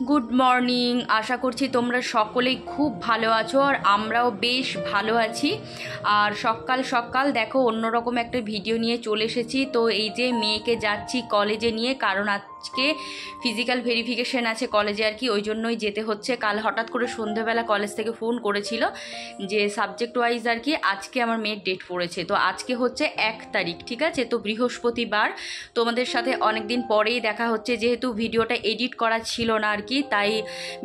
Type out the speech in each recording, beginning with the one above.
Good morning. আশা করছি তোমরা সকলেই খুব ভালো আছো, আর আমরাও বেশ ভালো আছি। আর সকাল সকাল দেখো অন্যরকম একটা ভিডিও নিয়ে চলে এসেছি। তো এই যে মেয়েকে যাচ্ছি কলেজে নিয়ে, কারণ আজকে ফিজিক্যাল ভেরিফিকেশন আছে কলেজে আর কি, ওই জন্যই যেতে হচ্ছে। কাল হঠাৎ করে সন্ধ্যেবেলা কলেজ থেকে ফোন করেছিল যে সাবজেক্ট ওয়াইজ আর কি আজকে আমার মেয়ের ডেট পড়েছে। তো আজকে হচ্ছে 1 তারিখ, ঠিক আছে? তো বৃহস্পতিবার তোমাদের সাথে অনেক দিন পরেই দেখা হচ্ছে, যেহেতু ভিডিওটা এডিট করা ছিল না আর কি, তাই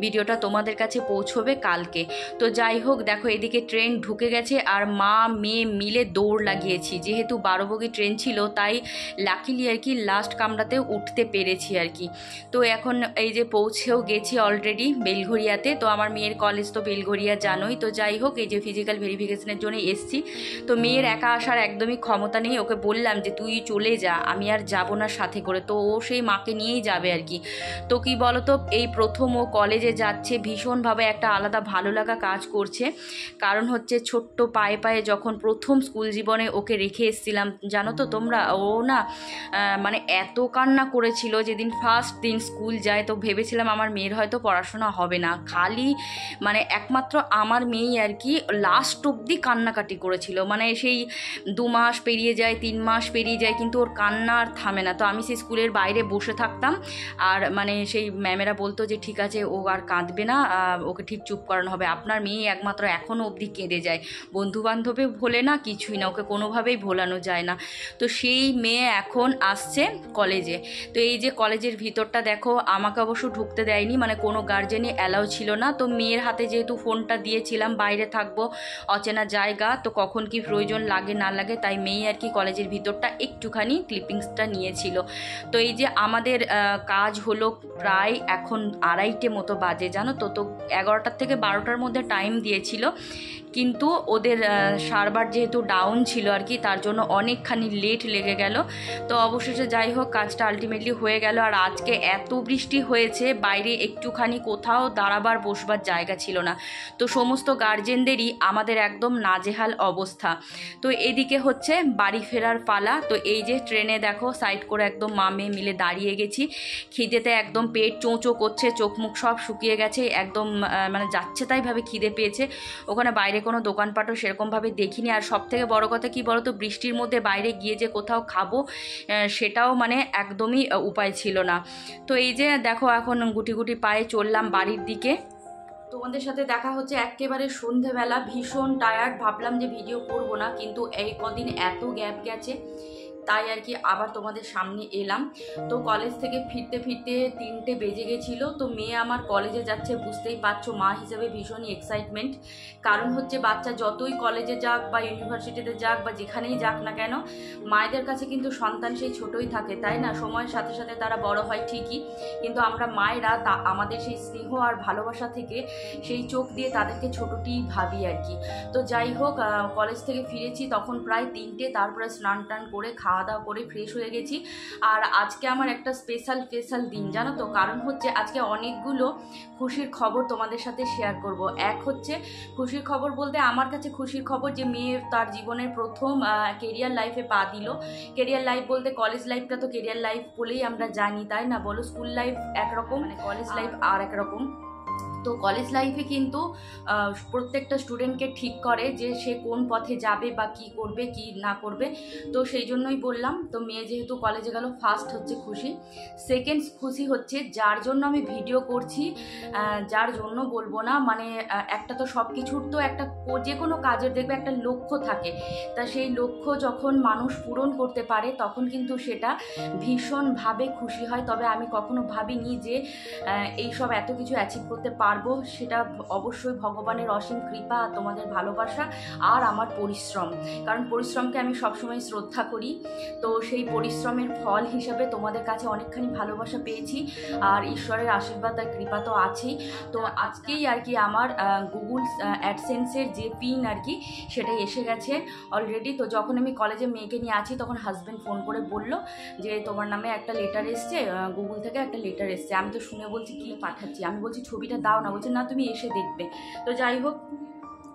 ভিডিওটা তোমাদের কাছে পৌঁছবে কালকে। তো যাই হোক, দেখো এদিকে ট্রেন ঢুকে গেছে আর মা মেয়ে মিলে দৌড় লাগিয়েছি। যেহেতু 12 বগি ট্রেন ছিল, তাই লাকিলি আর কি লাস্ট কামরাতে উঠতে পেরেছি আর কি। তো এখন এই যে পৌঁছেও গেছি অলরেডি বেলঘরিয়াতে। তো আমার মেয়ের কলেজ তো বেলঘরিয়া জানোই। তো যাই হোক, এই যে ফিজিক্যাল ভেরিফিকেশনের জন্য এসছি। তো মেয়ের একা আসার একদমই ক্ষমতা নেই, ওকে বললাম যে তুই চলে যা, আমি আর যাবো না সাথে করে। তো ও সেই মাকে নিয়েই যাবে আর কি। তো কি বলতো, এই প্রথম ও কলেজে যাচ্ছে, ভীষণভাবে একটা আলাদা ভালো লাগা কাজ করছে। কারণ হচ্ছে ছোট্ট পায়ে পায়ে যখন প্রথম স্কুল জীবনে ওকে রেখে এসেছিলাম, জানো তো তোমরা, ও না মানে এত কান্না করেছিল যেদিন ফার্স্ট দিন স্কুল যায়। তো ভেবেছিলাম আমার মেয়ের হয়তো পড়াশোনা হবে না, খালি মানে একমাত্র আমার মেয়েই আর কি লাস্ট অবধি কান্নাকাটি করেছিল। মানে সেই 2 মাস পেরিয়ে যায়, 3 মাস পেরিয়ে যায়, কিন্তু ওর কান্না আর থামে না। তো আমি সেই স্কুলের বাইরে বসে থাকতাম, আর মানে সেই ম্যামেরা বলতো যে ঠিক আছে, ও আর কাঁদবে না, ওকে ঠিক চুপ করানো হবে। আপনার মেয়ে একমাত্র এখনও অবধি কেঁদে যায়, বন্ধুবান্ধবে ভোলে না, কিছুই না, ওকে কোনোভাবেই ভোলানো যায় না। তো সেই মেয়ে এখন আসছে কলেজে। তো এই যে কলেজের ভিতরটা দেখো, আমাকে অবশ্য ঢুকতে দেয়নি, মানে কোনো গার্জেনই অ্যালাউ ছিল না। তো মেয়ের হাতে যেহেতু ফোনটা দিয়েছিলাম, বাইরে থাকবো, অচেনা জায়গা, তো কখন কি প্রয়োজন লাগে না লাগে, তাই মেয়ে আর কি কলেজের ভিতরটা একটুখানি ক্লিপিংসটা নিয়েছিল। তো এই যে আমাদের কাজ হলো প্রায় এখন 2:30 মতো বাজে, জানো তো। তো 11টার থেকে 12টার মধ্যে টাইম দিয়েছিল, কিন্তু ওদের সার্ভার যেহেতু ডাউন ছিল আর কি, তার জন্য অনেকখানি লেট লেগে গেল। তো অবশেষে যাই হোক, কাজটা আলটিমেটলি হয়ে গেল। আর আজকে এত বৃষ্টি হয়েছে, বাইরে একটুখানি কোথাও দাঁড়াবার বসবার জায়গা ছিল না। তো সমস্ত গার্জেনদেরই আমাদের একদম নাজেহাল অবস্থা। তো এদিকে হচ্ছে বাড়ি ফেরার পালা। তো এই যে ট্রেনে দেখো সাইড করে একদম মা মেয়ে মিলে দাঁড়িয়ে গেছি। খিদেতে একদম পেট চোঁচো করছে, চোখ মুখ সব শুকিয়ে গেছে একদম, মানে যাচ্ছে তাইভাবে খিদে পেয়েছে। ওখানে বাইরে কোনো দোকানপাটও সেরকমভাবে দেখিনি। আর সব থেকে বড় কথা কি বলো তো, বৃষ্টির মধ্যে বাইরে গিয়ে যে কোথাও খাবো সেটাও মানে একদমই উপায় ছিল না। তো এই যে দেখো এখন গুটি গুটি পায়ে চললাম বাড়ির দিকে। তোমাদের সাথে দেখা হচ্ছে একেবারে সন্ধেবেলা, ভীষণ টায়ার্ড, ভাবলাম যে ভিডিও করব না, কিন্তু এই কদিন এত গ্যাপ গেছে, তাই আর কি আবার তোমাদের সামনে এলাম। তো কলেজ থেকে ফিরতে ফিরতে 3টে বেজে গেছিলো। তো মেয়ে আমার কলেজে যাচ্ছে, বুঝতেই পারছো মা হিসেবে ভীষণই এক্সাইটমেন্ট। কারণ হচ্ছে বাচ্চা যতই কলেজে যাক বা ইউনিভার্সিটিতে যাক বা যেখানেই যাক না কেন, মায়েদের কাছে কিন্তু সন্তান সেই ছোটই থাকে, তাই না? সময়ের সাথে সাথে তারা বড় হয় ঠিকই, কিন্তু আমরা মায়েরা আমাদের সেই স্নেহ আর ভালোবাসা থেকে সেই চোখ দিয়ে তাদেরকে ছোটটি ভাবি আর কি। তো যাই হোক, কলেজ থেকে ফিরেছি তখন প্রায় 3টে, তারপরে স্নান টান করে খাওয়া দাওয়া করে ফ্রেশ হয়ে গেছি। আর আজকে আমার একটা স্পেশাল দিন, জানো তো। কারণ হচ্ছে আজকে অনেকগুলো খুশির খবর তোমাদের সাথে শেয়ার করব। এক হচ্ছে খুশির খবর বলতে, আমার কাছে খুশির খবর যে মেয়ে তার জীবনের প্রথম কেরিয়ার লাইফে পা দিল। কেরিয়ার লাইফ বলতে কলেজ লাইফটা তো কেরিয়ার লাইফ বলেই আমরা জানি, তাই না বলো? স্কুল লাইফ একরকম, মানে কলেজ লাইফ আর একরকম। তো কলেজ লাইফে কিন্তু প্রত্যেকটা স্টুডেন্টকে ঠিক করে যে সে কোন পথে যাবে বা কি করবে কি না করবে। তো সেই জন্যই বললাম। তো মেয়ে যেহেতু কলেজে গেল, ফার্স্ট হচ্ছে খুশি। সেকেন্ড খুশি হচ্ছে যার জন্য আমি ভিডিও করছি, যার জন্য বলবো না, মানে একটা তো সব কিছুর তো একটা, যে কোনো কাজের দেখবে একটা লক্ষ্য থাকে। তা সেই লক্ষ্য যখন মানুষ পূরণ করতে পারে, তখন কিন্তু সেটা ভীষণভাবে খুশি হয়। তবে আমি কখনো ভাবিনি যে এইসব এত কিছু অ্যাচিভ করতে পারবো। সেটা অবশ্যই ভগবানের অসীম কৃপা, তোমাদের ভালোবাসা আর আমার পরিশ্রম। কারণ পরিশ্রমকে আমি সবসময় শ্রদ্ধা করি। তো সেই পরিশ্রমের ফল হিসেবে তোমাদের কাছে অনেকখানি ভালোবাসা পেয়েছি, আর ঈশ্বরের আশীর্বাদ আর কৃপা তো আছেই। তো আজকেই আর কি আমার গুগল অ্যাডসেন্সের যে পিন আর কি, সেটাই এসে গেছে অলরেডি। তো যখন আমি কলেজে মেয়েকে নিয়ে আছি, তখন হাজব্যান্ড ফোন করে বলল যে তোমার নামে একটা লেটার এসছে, গুগল থেকে একটা লেটার এসছে। আমি তো শুনে বলছি কি পাঠাচ্ছি, আমি বলছি ছবিটা দাও না, বলছে না তুমি এসে দেখবে। তো যাই হোক,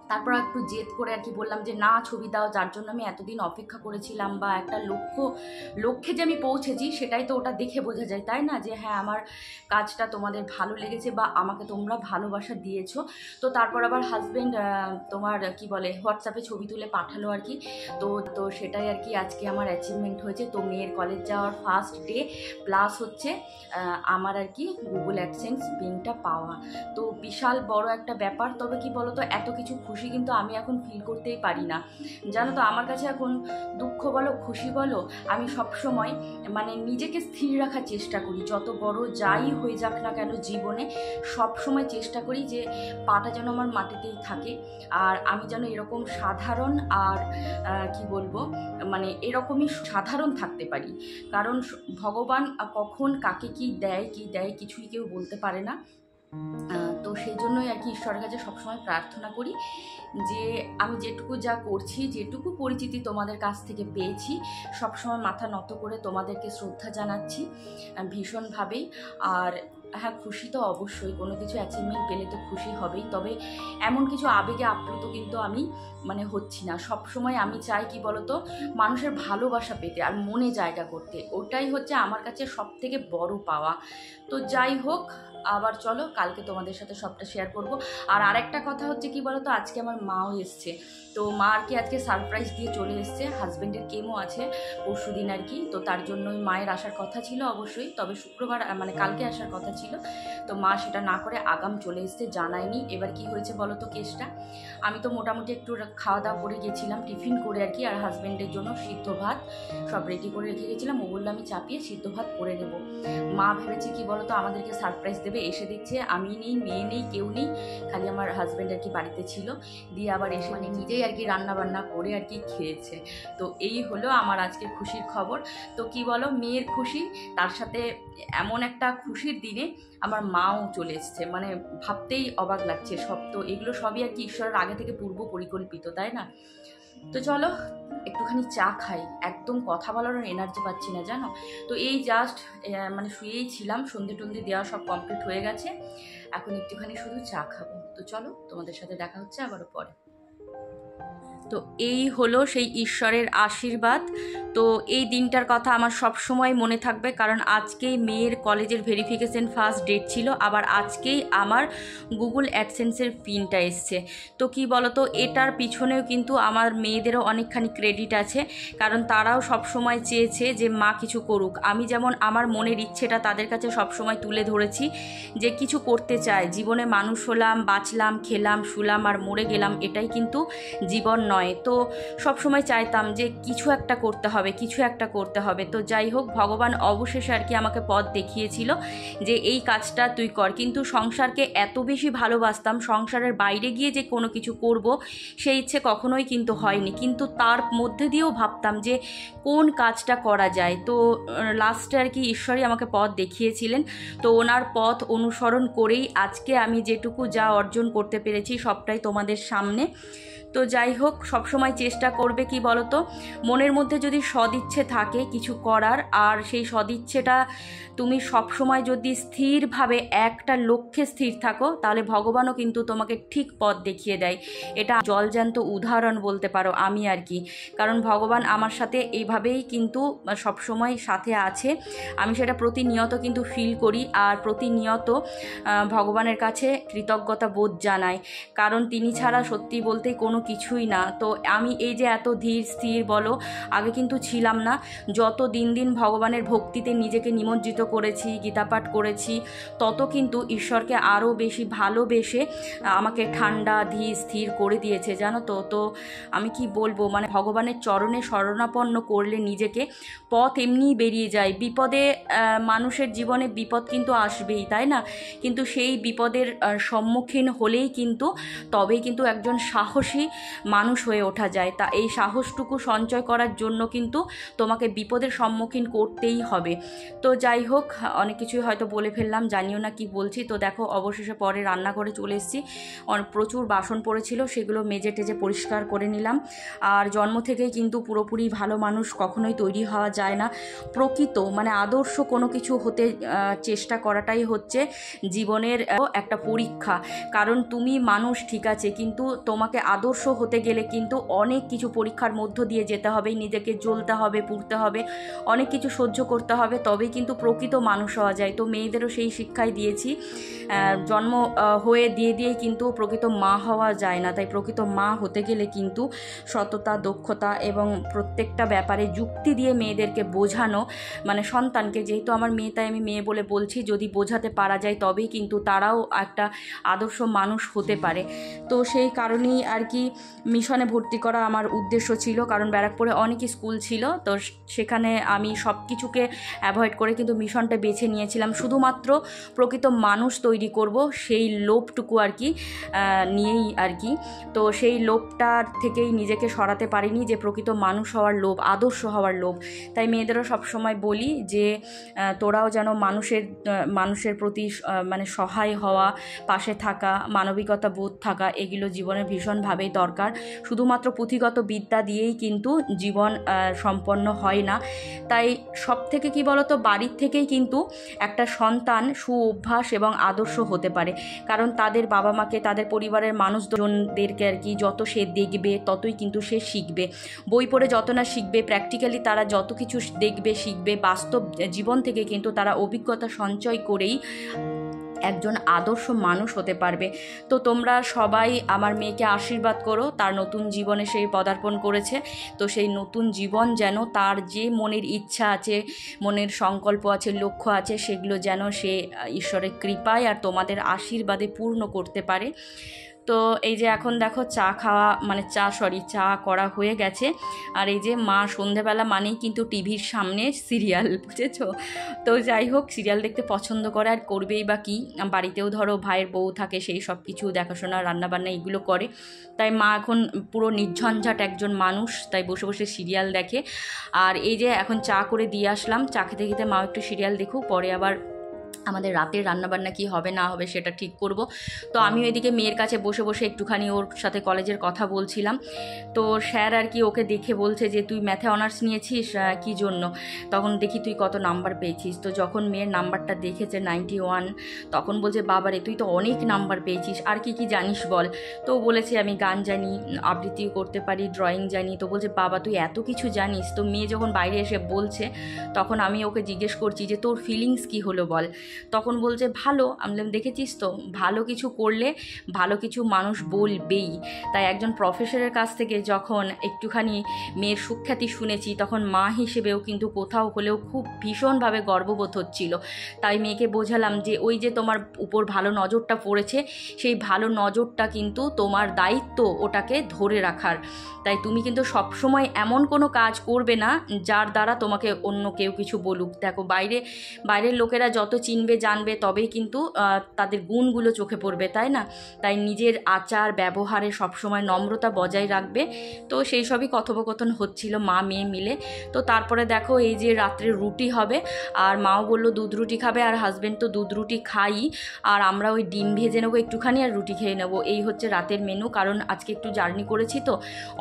তারপর একটু জেদ করে আর কি বললাম যে না ছবি দাও, যার জন্য আমি এতদিন অপেক্ষা করেছিলাম, বা একটা লক্ষ্যে যে আমি পৌঁছেছি সেটাই তো ওটা দেখে বোঝা যায়, তাই না, যে হ্যাঁ আমার কাজটা তোমাদের ভালো লেগেছে বা আমাকে তোমরা ভালোবাসা দিয়েছো। তো তারপর আবার হাজব্যান্ড তোমার কি বলে হোয়াটসঅ্যাপে ছবি তুলে পাঠালো আর কি। তো সেটাই আর কি আজকে আমার অ্যাচিভমেন্ট হয়েছে। তো মেয়ের কলেজ যাওয়ার ফার্স্ট ডে প্লাস হচ্ছে আমার আর কি গুগল অ্যাডসেন্স পিনটা পাওয়া। তো বিশাল বড় একটা ব্যাপার। তবে কি বলো তো, এত কিছু খুশি কিন্তু আমি এখন ফিল করতেই পারি না, জানো তো। আমার কাছে এখন দুঃখ বলো খুশি বলো, আমি সবসময় মানে নিজেকে স্থির রাখার চেষ্টা করি, যত বড় যাই হয়ে যাক না কেন জীবনে, সবসময় চেষ্টা করি যে পাটা যেন আমার মাটিতেই থাকে, আর আমি যেন এরকম সাধারণ আর কি বলবো মানে এরকমই সাধারণ থাকতে পারি। কারণ ভগবান কখন কাকে কি দেয় কিছুই কেউ বলতে পারে না। তো সেই জন্যই আর কি ঈশ্বরের কাছে সবসময় প্রার্থনা করি যে আমি যেটুকু যা করছি, যেটুকু পরিচিতি তোমাদের কাছ থেকে পেয়েছি, সবসময় মাথা নত করে তোমাদেরকে শ্রদ্ধা জানাচ্ছি ভীষণভাবেই। আর হ্যাঁ, খুশি তো অবশ্যই, কোনো কিছু অ্যাচিভমেন্ট পেলে তো খুশি হবেই, তবে এমন কিছু আবেগে আপ্লুত কিন্তু আমি মানে হচ্ছি না। সবসময় আমি চাই কি বলতো, মানুষের ভালোবাসা পেতে আর মনে জায়গা করতে, ওটাই হচ্ছে আমার কাছে সব থেকে বড় পাওয়া। তো যাই হোক, আবার চলো কালকে তোমাদের সাথে সবটা শেয়ার করব। আর আরেকটা কথা হচ্ছে কি বলতো, আজকে আমার মাও এসছে। তো মা আর কি আজকে সারপ্রাইজ দিয়ে চলে এসছে, হাজব্যান্ডের কেমো আছে পরশু দিন আর কি। তো তার জন্যই মায়ের আসার কথা ছিল অবশ্যই, তবে শুক্রবার মানে কালকে আসার কথা ছিল। তো মা সেটা না করে আগাম চলে এসছে, জানায়নি। এবার কি হয়েছে বলো তো কেসটা, আমি তো মোটামুটি একটু খাওয়া দাওয়া করে গেছিলাম, টিফিন করে আর কি, আর হাজব্যান্ডের জন্য সিদ্ধ ভাত সব রেডি করে রেখে গেছিলাম। ও বললো আমি চাপিয়ে সিদ্ধ ভাত করে নেবো। মা ভেবেছে কি বলতো, আমাদেরকে সারপ্রাইজ দেবে, এসে দেখছে আমি নেই, মেয়ে নেই, কেউ নেই, খালি আমার হাজব্যান্ড আর কি বাড়িতে ছিল। দিয়ে আবার এসে মানে নিজেই আর কি রান্না বান্না করে আর কি খেয়েছে। তো এই হলো আমার আজকে খুশির খবর। তো কি বলো, মেয়ের খুশি, তার সাথে এমন একটা খুশির দিনে আমার মাও চলে এসছে, মানে ভাবতেই অবাক লাগছে সব। তো এগুলো সবই আর কি ঈশ্বরের আগে থেকে পূর্ব পরিকল্পিত, তাই না। তো চলো একটুখানি চা খাই, একদম কথা বলার এনার্জি পাচ্ছি না জানো। তো এই জাস্ট মানে শুয়েই ছিলাম, সন্ধে টন্ধে দেওয়া সব কমপ্লিট হয়ে গেছে, এখন একটুখানি শুধু চা খাবো। তো চলো তোমাদের সাথে দেখা হচ্ছে আবারও পরে। তো এই হলো সেই ঈশ্বরের আশীর্বাদ। তো এই দিনটার কথা আমার সব সময় মনে থাকবে, কারণ আজকেই মেয়ের কলেজের ভেরিফিকেশন ফার্স্ট ডেট ছিল, আবার আজকেই আমার গুগল অ্যাডসেন্সের পিনটা এসছে। তো কি বলতো, এটার পিছনেও কিন্তু আমার মেয়েদেরও অনেকখানি ক্রেডিট আছে, কারণ তারাও সব সময় চেয়েছে যে মা কিছু করুক। আমি যেমন আমার মনের ইচ্ছেটা তাদের কাছে সব সময় তুলে ধরেছি যে কিছু করতে চাই জীবনে, মানুষ হলাম, বাঁচলাম, খেলাম, শুলাম আর মরে গেলাম, এটাই কিন্তু জীবন নয়। তো সব সময় চাইতাম যে কিছু একটা করতে হবে, কিছু একটা করতে হবে। তো যাই হোক, ভগবান অবশেষে আর কি আমাকে পথ দেখিয়েছিল যে এই কাজটা তুই কর। কিন্তু সংসারকে এত বেশি ভালোবাসতাম, সংসারের বাইরে গিয়ে যে কোনো কিছু করব সেই ইচ্ছে কখনোই কিন্তু হয়নি, কিন্তু তার মধ্যে দিয়েও ভাবতাম যে কোন কাজটা করা যায়। তো লাস্টে আর কি ঈশ্বরই আমাকে পথ দেখিয়েছিলেন। তো ওনার পথ অনুসরণ করেই আজকে আমি যেটুকু যা অর্জন করতে পেরেছি সবটাই তোমাদের সামনে। তো যাই হোক, সবসময় চেষ্টা করবে কি বলতো, মনের মধ্যে যদি সদিচ্ছে থাকে কিছু করার, আর সেই সদিচ্ছেটা তুমি সবসময় যদি স্থিরভাবে একটা লক্ষ্যে স্থির থাকো, তাহলে ভগবানও কিন্তু তোমাকে ঠিক পথ দেখিয়ে দেয়। এটা জলজ্যান্ত উদাহরণ বলতে পারো আমি আর কি, কারণ ভগবান আমার সাথে এইভাবেই কিন্তু সবসময় সাথে আছে। আমি সেটা প্রতিনিয়ত কিন্তু ফিল করি, আর প্রতিনিয়ত ভগবানের কাছে কৃতজ্ঞতা বোধ জানাই, কারণ তিনি ছাড়া সত্যি বলতে কোনো কিছুই না। তো আমি এই যে এত ধীর স্থির বলো, আগে কিন্তু ছিলাম না। যত দিন দিন ভগবানের ভক্তিতে নিজেকে নিমজ্জিত করেছি, গীতাপাঠ করেছি, তত কিন্তু ঈশ্বরকে আরও বেশি ভালোবেসে আমাকে ঠান্ডা ধীর স্থির করে দিয়েছে, জানো তো। তো আমি কি বলবো, মানে ভগবানের চরণে শরণাপন্ন করলে নিজেকে, পথ এমনিই বেরিয়ে যায়। বিপদে মানুষের জীবনে বিপদ কিন্তু আসবেই, তাই না, কিন্তু সেই বিপদের সম্মুখীন হলেই কিন্তু তবেই কিন্তু একজন সাহসী মানুষ হয়ে ওঠা যায়। তা এই সাহসটুকু সঞ্চয় করার জন্য কিন্তু তোমাকে বিপদের সম্মুখীন করতেই হবে। তো যাই হোক, অনেক কিছুই হয়তো বলে ফেললাম, জানিও না কি বলছি। তো দেখো অবশেষে পরে রান্নাঘরে চলে এসেছি। প্রচুর বাসন পড়েছিল, সেগুলো মেজে টেজে পরিষ্কার করে নিলাম। আর জন্ম থেকেই কিন্তু পুরোপুরি ভালো মানুষ কখনোই তৈরি হওয়া যায় না। প্রকৃত মানে আদর্শ কোনো কিছু হতে চেষ্টা করাটাই হচ্ছে জীবনের একটা পরীক্ষা। কারণ তুমি মানুষ ঠিক আছে, কিন্তু তোমাকে আদর্শ হতে গেলে কিন্তু অনেক কিছু পরীক্ষার মধ্য দিয়ে যেতে হবে, নিজেকে জ্বলতে হবে, পুড়তে হবে, অনেক কিছু সহ্য করতে হবে, তবেই কিন্তু প্রকৃত মানুষ হওয়া যায়। তো মেয়েদেরও সেই শিক্ষাই দিয়েছি। জন্ম হয়ে দিয়েই কিন্তু প্রকৃত মা হওয়া যায় না। তাই প্রকৃত মা হতে গেলে কিন্তু সততা, দক্ষতা এবং প্রত্যেকটা ব্যাপারে যুক্তি দিয়ে মেয়েদেরকে বোঝানো, মানে সন্তানকে, যেহেতু আমার মেয়ে তাই আমি মেয়ে বলে বলছি, যদি বোঝাতে পারা যায় তবেই কিন্তু তারাও একটা আদর্শ মানুষ হতে পারে। তো সেই কারণেই আর কি মিশনে ভর্তি করা আমার উদ্দেশ্য ছিল। কারণ ব্যারাকপুরে অনেক স্কুল ছিল, তো সেখানে আমি সব কিছুকে অ্যাভয়েড করে কিন্তু মিশনটা বেছে নিয়েছিলাম, শুধুমাত্র প্রকৃত মানুষ তৈরি করব সেই লোভটুকু আর কি নিয়েই আর কি। তো সেই লোভটার থেকেই নিজেকে সরাতে পারিনি, যে প্রকৃত মানুষ হওয়ার লোভ, আদর্শ হওয়ার লোভ। তাই মেয়েদেরও সবসময় বলি যে তোরাও যেন মানুষের প্রতি মানে সহায় হওয়া, পাশে থাকা, মানবিকতা বোধ থাকা, এগুলো জীবনের ভীষণভাবেই দরকার। শুধুমাত্র পুঁথিগত বিদ্যা দিয়েই কিন্তু জীবন সম্পন্ন হয় না। তাই সব থেকে কী বলতো, বাড়ির থেকেই কিন্তু একটা সন্তান সুঅভ্যাস এবং আদর্শ হতে পারে। কারণ তাদের বাবা মাকে, তাদের পরিবারের মানুষজনদেরকে আর কি যত সে দেখবে ততই কিন্তু সে শিখবে। বই পড়ে যত না শিখবে, প্র্যাকটিক্যালি তারা যত কিছু দেখবে, শিখবে, বাস্তব জীবন থেকে কিন্তু তারা অভিজ্ঞতা সঞ্চয় করেই একজন আদর্শ মানুষ হতে পারবে। তো তোমরা সবাই আমার মেয়েকে আশীর্বাদ করো, তার নতুন জীবনে সেই পদার্পণ করেছে। তো সেই নতুন জীবন যেন তার যে মনের ইচ্ছা আছে, মনের সংকল্প আছে, লক্ষ্য আছে, সেগুলো যেন সে ঈশ্বরের কৃপায় আর তোমাদের আশীর্বাদে পূর্ণ করতে পারে। তো এই যে এখন দেখো চা করা হয়ে গেছে। আর এই যে মা সন্ধেবেলা মানেই কিন্তু টিভির সামনে সিরিয়াল, বুঝেছো? তো যাই হোক, সিরিয়াল দেখতে পছন্দ করে, আর করবেই বা কী, বাড়িতেও ধরো ভাইয়ের বউ থাকে, সেই সব কিছু দেখাশোনা, রান্নাবান্না এগুলো করে। তাই মা এখন পুরো নির্ঝঞ্ঝাট একজন মানুষ, তাই বসে বসে সিরিয়াল দেখে। আর এই যে এখন চা করে দিয়ে আসলাম, চা খেতে খেতে মা একটু সিরিয়াল দেখুক, পরে আবার আমাদের রাতের রান্নাবান্না কি হবে না হবে সেটা ঠিক করব। তো আমি ওইদিকে মেয়ের কাছে বসে বসে একটুখানি ওর সাথে কলেজের কথা বলছিলাম। তো স্যার আর কি ওকে দেখে বলছে যে তুই ম্যাথে অনার্স নিয়েছিস, কী জন্য? তখন দেখি তুই কত নাম্বার পেয়েছিস। তো যখন মেয়ের নাম্বারটা দেখেছে 91, তখন বলছে বাবারে তুই তো অনেক নাম্বার পেয়েছিস, আর কি কি জানিস বল? তো বলেছে আমি গান জানি, আবৃত্তিও করতে পারি, ড্রয়িং জানি। তো বলছে বাবা তুই এত কিছু জানিস? তো মেয়ে যখন বাইরে এসে বলছে, তখন আমি ওকে জিজ্ঞেস করছি যে তোর ফিলিংস কী হলো বল? তখন বলছে ভালো। আমি দেখেছিস তো, ভালো কিছু করলে ভালো কিছু মানুষ বলবেই। তাই একজন প্রফেসরের কাছ থেকে যখন একটুখানি মেয়ের সুখ্যাতি শুনেছি, তখন মা হিসেবেও কিন্তু কোথাও হলেও খুব ভীষণভাবে গর্ববোধ হচ্ছিল। তাই মেয়েকে বোঝালাম যে ওই যে তোমার উপর ভালো নজরটা পড়েছে, সেই ভালো নজরটা কিন্তু তোমার দায়িত্ব ওটাকে ধরে রাখার। তাই তুমি কিন্তু সবসময় এমন কোনো কাজ করবে না যার দ্বারা তোমাকে অন্য কেউ কিছু বলুক। দেখো বাইরের লোকেরা যত চিনবে জানবে তবেই কিন্তু তাদের গুণগুলো চোখে পড়বে, তাই না? তাই নিজের আচার ব্যবহারে সবসময় নম্রতা বজায় রাখবে। তো সেই সবই কথোপকথন হচ্ছিল মা মেয়ে মিলে। তো তারপরে দেখো এই যে রাত্রে রুটি হবে, আর মাও বললো দুধ রুটি খাবে, আর হাজব্যান্ড তো দুধ রুটি খাই, আর আমরা ওই ডিম ভেজে নেবো একটুখানি, আর রুটি খেয়ে নেবো। এই হচ্ছে রাতের মেনু। কারণ আজকে একটু জার্নি করেছি, তো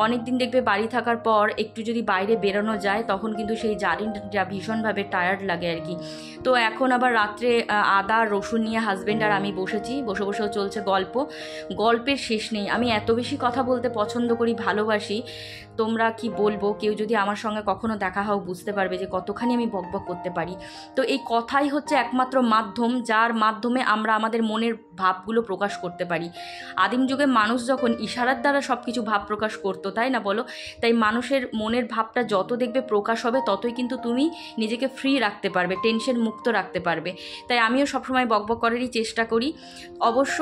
অনেক দিন দেখবে বাড়ি থাকার পর একটু যদি বাইরে বেরোনো যায় তখন কিন্তু সেই জার্নিটা ভীষণভাবে টায়ার্ড লাগে আর কি। তো এখন আবার রাত্রে আদা রসুন নিয়ে হাজব্যান্ড আর আমি বসেছি, বসেও চলছে গল্পের শেষ নেই। আমি এত বেশি কথা বলতে পছন্দ করি, ভালোবাসি, তোমরা কি বলবো, কেউ যদি আমার সঙ্গে কখনো দেখা হও বুঝতে পারবে যে কতখানি আমি বকবক করতে পারি। তো এই কথাই হচ্ছে একমাত্র মাধ্যম, যার মাধ্যমে আমরা আমাদের মনের ভাবগুলো প্রকাশ করতে পারি। আদিম যুগে মানুষ যখন ইশারার দ্বারা সব কিছু ভাব প্রকাশ করতো, তাই না বলো? তাই মানুষের মনের ভাবটা যত দেখবে প্রকাশ হবে, ততই কিন্তু তুমি নিজেকে ফ্রি রাখতে পারবে, টেনশন মুক্ত রাখতে পারবে। তাই আমিও সবসময় বকবক করারই চেষ্টা করি, অবশ্য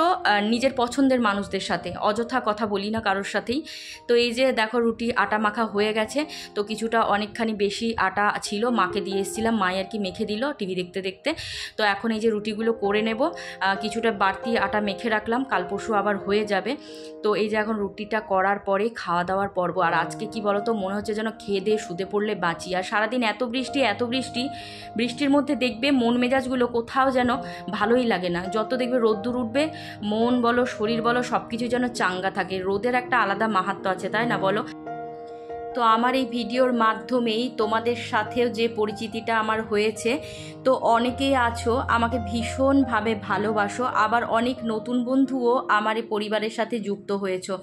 নিজের পছন্দের মানুষদের সাথে, অযথা কথা বলি না কারোর সাথেই। তো এই যে দেখো রুটি আটা মাখা হয়ে গেছে, তো কিছুটা অনেকখানি বেশি আটা ছিল, মাকে দিয়ে এসেছিলাম, মাই আর কি মেখে দিল টিভি দেখতে দেখতে। তো এখন এই যে রুটিগুলো করে নেব, কিছুটা বাড়তি আটা মেখে রাখলাম, কাল পরশু আবার হয়ে যাবে। তো এই যে এখন রুটিটা করার পরে খাওয়া দাওয়ার পর্ব। আর আজকে কি বলো তো, মনে হচ্ছে যেন খেয়ে দিয়ে শুতে পড়লে বাঁচি। আর সারাদিন এত বৃষ্টি, বৃষ্টির মধ্যে দেখবে মন মেজাজগুলো কোথাও যেন ভালোই লাগে না। যত দেখবে রোদ্দুর উঠবে, মন বলো শরীর বলো সব কিছু যেন চাঙ্গা থাকে। রোদের একটা আলাদা মাহাত্ম্য আছে, তাই না বলো? তো আমার এই ভিডিওর মাধ্যমেই তোমাদের সাথেও যে পরিচিতিটা আমার হয়েছে, তো অনেকেই আছো আমাকে ভীষণভাবে ভালোবাসো, আবার অনেক নতুন বন্ধুও আমার এই পরিবারের সাথে যুক্ত হয়েছো।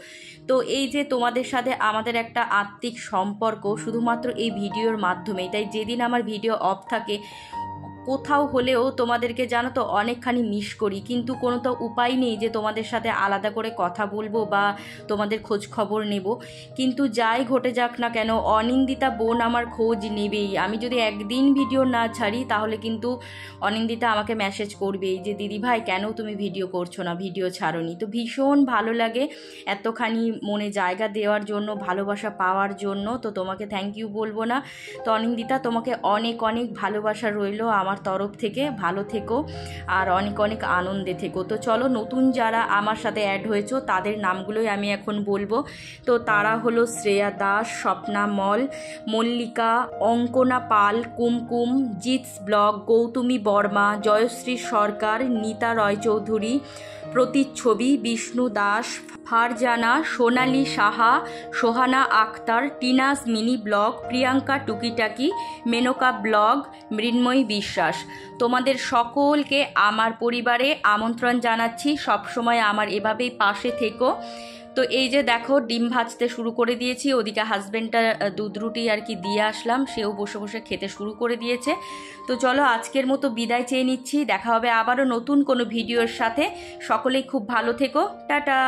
তো এই যে তোমাদের সাথে আমাদের একটা আত্মিক সম্পর্ক শুধুমাত্র এই ভিডিওর মাধ্যমেই। তাই যেদিন আমার ভিডিও অফ থাকে, কোথাও হলেও তোমাদেরকে জানো তো অনেকখানি মিস করি, কিন্তু কোনো তো উপায় নেই যে তোমাদের সাথে আলাদা করে কথা বলবো বা তোমাদের খোঁজ খবর নেব। কিন্তু যাই ঘটে যাক না কেন, অনিন্দিতা বোন আমার খোঁজ নেবেই। আমি যদি একদিন ভিডিও না ছাড়ি তাহলে কিন্তু অনিন্দিতা আমাকে মেসেজ করবেই যে দিদি ভাই কেন তুমি ভিডিও করছো না, ভিডিও ছাড়োনি। তো ভীষণ ভালো লাগে এতখানি মনে জায়গা দেওয়ার জন্য, ভালোবাসা পাওয়ার জন্য। তো তোমাকে থ্যাংক ইউ বলবো না। তো অনিন্দিতা, তোমাকে অনেক অনেক ভালোবাসা রইলো আমার তরফ থেকে। ভালো থেকো আর অনেক অনেক আনন্দে থেকো। তো চলো, নতুন যারা আমার সাথে অ্যাড হয়েছো তাদের নামগুলোই আমি এখন বলবো। তো তারা হলো Shreya Das, Swapna Mal, Mallika, Ankana Pal, Kumkum, Jit's blog, Gautami Barma, Jayashree Sarkar, Nita Roychowdhury, Pratichchhabi, Bishnu Das, Farzana, Sonali Saha, Sohana Akter, Tina's mini blog, Priyanka Tukitaki, Menaka blog, মৃন্ময়ী বিশ্বাস। তোমাদের সকলকে আমার পরিবারে আমন্ত্রণ জানাচ্ছি। সবসময় আমার এভাবেই পাশে থেকো। তো এই যে দেখো ডিম ভাজতে শুরু করে দিয়েছি, ওদিকে হাজব্যান্ডটা দুধ রুটি আর কি দিয়ে আসলাম, সেও বসে বসে খেতে শুরু করে দিয়েছে। তো চলো আজকের মতো বিদায় চেয়ে নিচ্ছি, দেখা হবে আবারও নতুন কোনো ভিডিওর সাথে। সকলেই খুব ভালো থেকো, টাটা।